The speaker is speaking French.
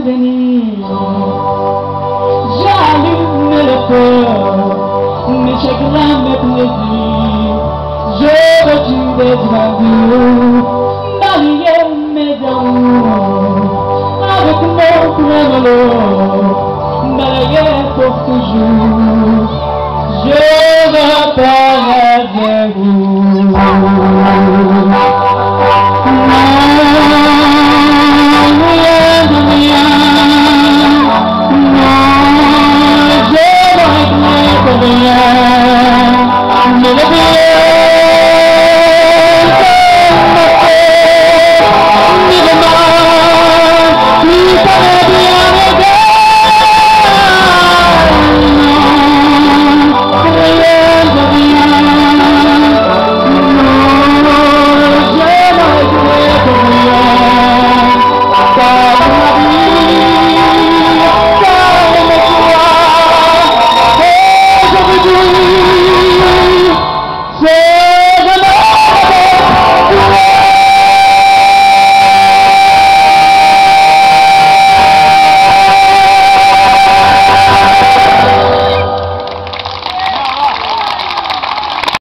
souvenirs. J'allume le feu, mes chagrins, mes plaisirs. Je retire des gravures, balayer mes amours. Avec mon plein malheur, balayer pour toujours. Je